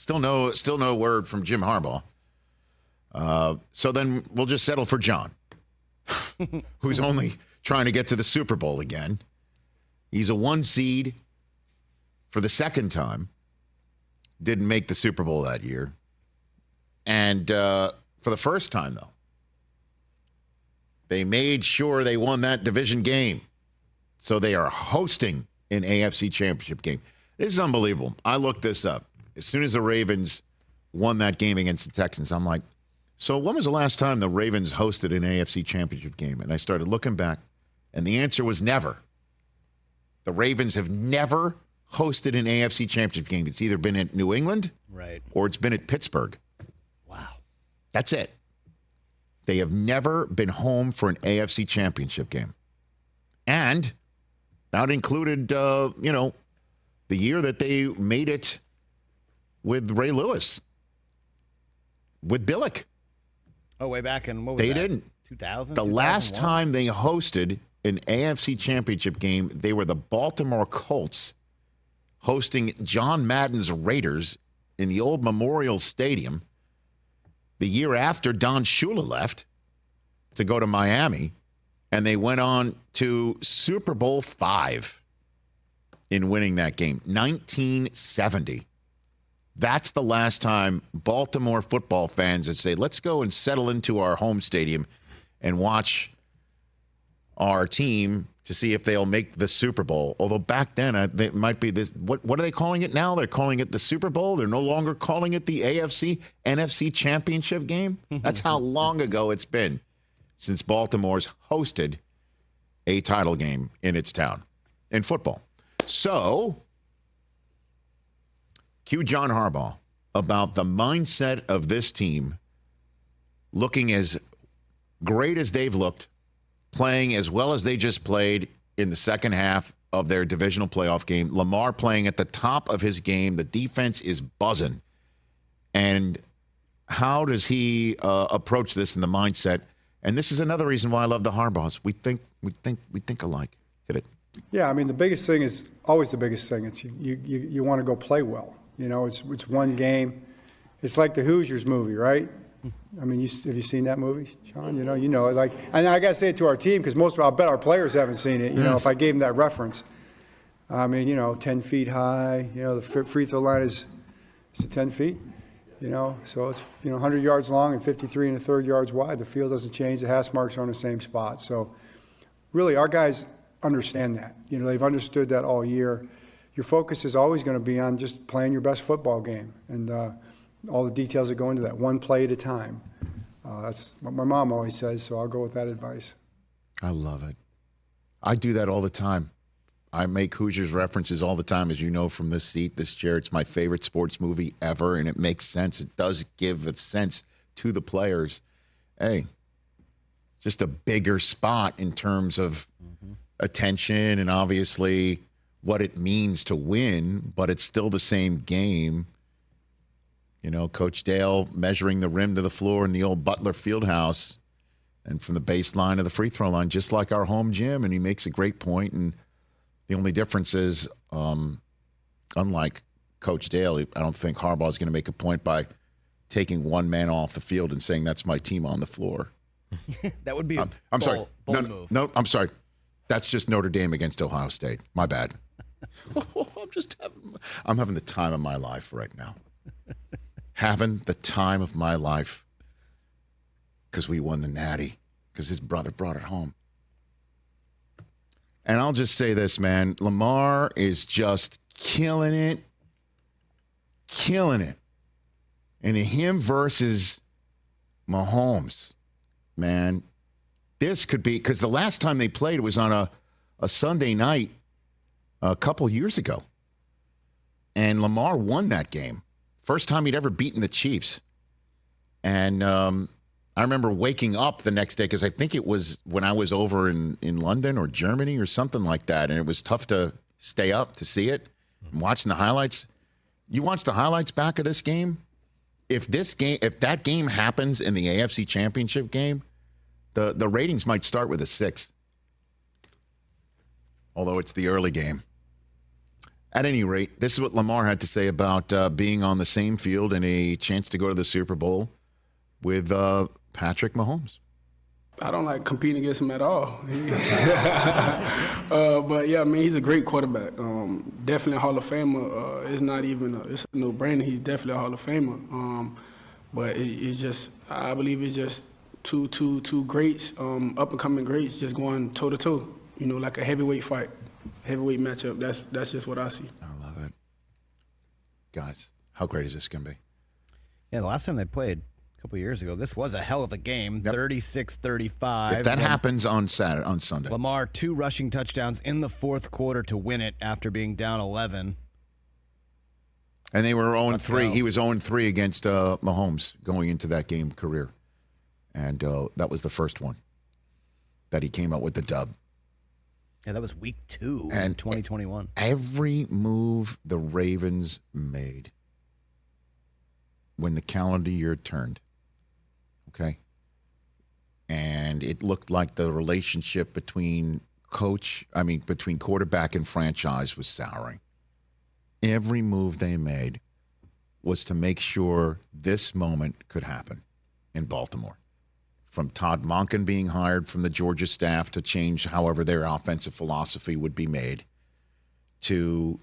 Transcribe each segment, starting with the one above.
Still no word from Jim Harbaugh. So then we'll just settle for John, who's only trying to get to the Super Bowl again. He's a 1 seed for the second time. Didn't make the Super Bowl that year. And for the first time, though, they made sure they won that division game. So they are hosting an AFC Championship game. This is unbelievable. I looked this up. As soon as the Ravens won that game against the Texans, I'm like, so when was the last time the Ravens hosted an AFC Championship game? And I started looking back, and the answer was never. The Ravens have never hosted an AFC Championship game. It's either been at New England or it's been at Pittsburgh. Wow. That's it. They have never been home for an AFC Championship game. And that included, the year that they made it with Ray Lewis, with Billick. Oh, way back in, what was they that? Didn't. 2000? The last time they hosted an AFC Championship game, they were the Baltimore Colts hosting John Madden's Raiders in the old Memorial Stadium the year after Don Shula left to go to Miami, and they went on to Super Bowl V in winning that game, 1970. That's the last time Baltimore football fans would say, let's go and settle into our home stadium and watch our team to see if they'll make the Super Bowl. Although back then, it might be this. What are they calling it now? They're calling it the Super Bowl. They're no longer calling it the NFC Championship game. That's how long ago it's been since Baltimore's hosted a title game in its town in football. So, cue John Harbaugh about the mindset of this team looking as great as they've looked, playing as well as they just played in the second half of their divisional playoff game. Lamar playing at the top of his game. The defense is buzzing. And how does he approach this in the mindset? And this is another reason why I love the Harbaughs. We think alike. Hit it. Yeah, I mean, the biggest thing is always the biggest thing. It's you want to go play well. It's one game. It's like the Hoosiers movie, right? I mean, have you seen that movie, Sean? You know, like, and I got to say it to our team because I'll bet our players haven't seen it. If I gave them that reference, I mean, 10 feet high. The free throw line is 10 feet. So it's 100 yards long and 53 1/3 yards wide. The field doesn't change. The hash marks are on the same spot. So really, our guys understand that. They've understood that all year. Your focus is always going to be on just playing your best football game, and all the details that go into that, one play at a time. That's what my mom always says, so I'll go with that advice. I love it. I do that all the time. I make Hoosiers references all the time, as you know, from this seat, this chair. It's my favorite sports movie ever, and it makes sense. It does give a sense to the players. Hey, just a bigger spot in terms of attention and obviously what it means to win, but it's still the same game. Coach Dale measuring the rim to the floor in the old Butler Fieldhouse and from the baseline of the free throw line, just like our home gym, and he makes a great point. And the only difference is, unlike Coach Dale, I don't think Harbaugh is going to make a point by taking one man off the field and saying, that's my team on the floor. That would be a I'm sorry. bold move. No, I'm sorry. That's just Notre Dame against Ohio State. My bad. I'm having the time of my life right now. Having the time of my life because we won the Natty, because his brother brought it home. And I'll just say this, man. Lamar is just killing it. And him versus Mahomes, man, this could be, because the last time they played was on a Sunday night a couple years ago. And Lamar won that game. First time he'd ever beaten the Chiefs. And I remember waking up the next day, because I think it was when I was over in London or Germany or something like that, and it was tough to stay up to see it. And watching the highlights. You watch the highlights back of this game. If that game happens in the AFC Championship game, the ratings might start with a 6. Although it's the early game. At any rate, this is what Lamar had to say about being on the same field and a chance to go to the Super Bowl with Patrick Mahomes. I don't like competing against him at all. But, yeah, I mean, he's a great quarterback. Definitely a Hall of Famer. It's not even it's a no-brainer. He's definitely a Hall of Famer. But it's just, I believe it's just two greats, up-and-coming greats just going toe-to-toe, like a heavyweight fight, heavyweight matchup. That's just what I see. I love it. Guys, how great is this going to be? Yeah, the last time they played a couple years ago, this was a hell of a game, 36-35. If that happens on Sunday. Lamar, 2 rushing touchdowns in the fourth quarter to win it after being down 11. And they were 0-3. Go. He was 0-3 against Mahomes going into that game career. And that was the first one that he came out with the dub. Yeah, that was week 2 in 2021. Every move the Ravens made when the calendar year turned, okay? And it looked like the relationship between quarterback and franchise was souring. Every move they made was to make sure this moment could happen in Baltimore. From Todd Monken being hired from the Georgia staff to change however their offensive philosophy would be made, to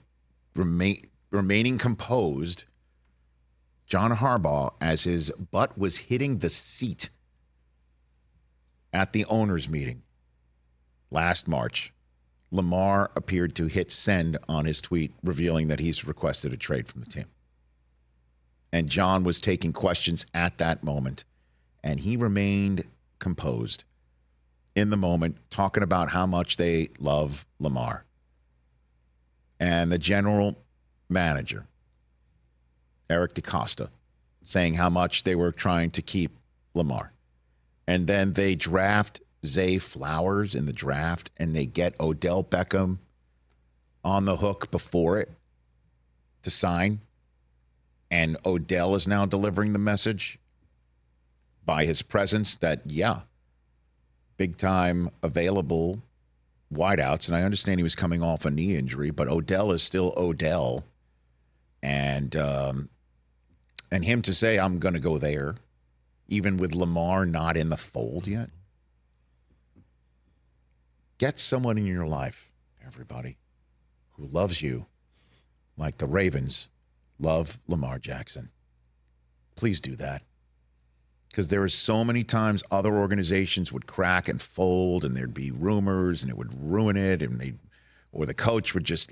remaining composed, John Harbaugh, as his butt was hitting the seat at the owners' meeting last March, Lamar appeared to hit send on his tweet revealing that he's requested a trade from the team. And John was taking questions at that moment, and he remained composed in the moment, talking about how much they love Lamar. And the general manager, Eric DeCosta, saying how much they were trying to keep Lamar. And then they draft Zay Flowers in the draft, and they get Odell Beckham on the hook before it to sign. And Odell is now delivering the message by his presence that, yeah, big-time available wideouts. And I understand he was coming off a knee injury, but Odell is still Odell. And him to say, I'm going to go there, even with Lamar not in the fold yet. Get someone in your life, everybody, who loves you like the Ravens love Lamar Jackson. Please do that. Because there are so many times other organizations would crack and fold, and there'd be rumors, and it would ruin it, or the coach would just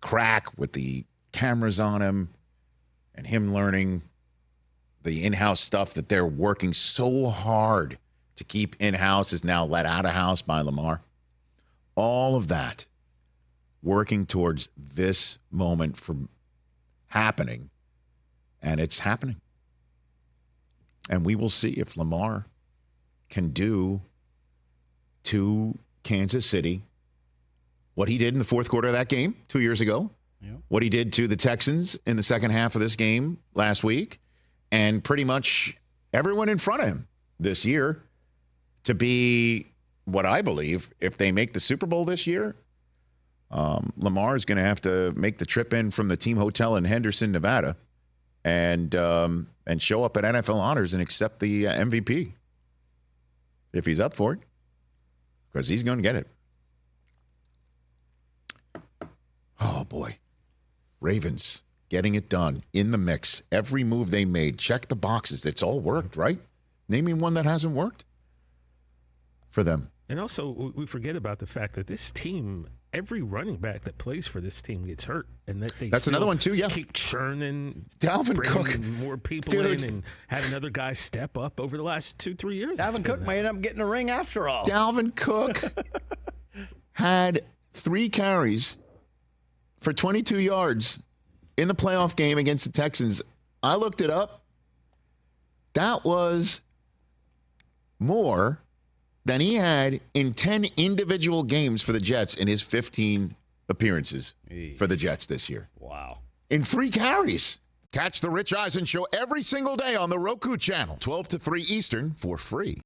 crack with the cameras on him, and him learning the in-house stuff that they're working so hard to keep in-house is now let out of house by Lamar. All of that working towards this moment from happening, and it's happening. And we will see if Lamar can do to Kansas City what he did in the fourth quarter of that game 2 years ago, what he did to the Texans in the second half of this game last week, and pretty much everyone in front of him this year to be what I believe, if they make the Super Bowl this year, Lamar is going to have to make the trip in from the team hotel in Henderson, Nevada, and show up at NFL Honors and accept the MVP if he's up for it, because he's going to get it. Oh, boy. Ravens getting it done in the mix. Every move they made, check the boxes. It's all worked, right? Name me one that hasn't worked for them. And also, we forget about the fact that this team, every running back that plays for this team gets hurt, and that they that's another one too. Yeah, keep churning, Dalvin Cook, more people in, and had another guy step up over the last 2-3 years. Dalvin Cook might end up getting a ring after all. Dalvin Cook had 3 carries for 22 yards in the playoff game against the Texans. I looked it up. That was more than he had in 10 individual games for the Jets in his 15 appearances for the Jets this year. Wow. In 3 carries. Catch the Rich Eisen Show every single day on the Roku channel, 12 to 3 Eastern, for free.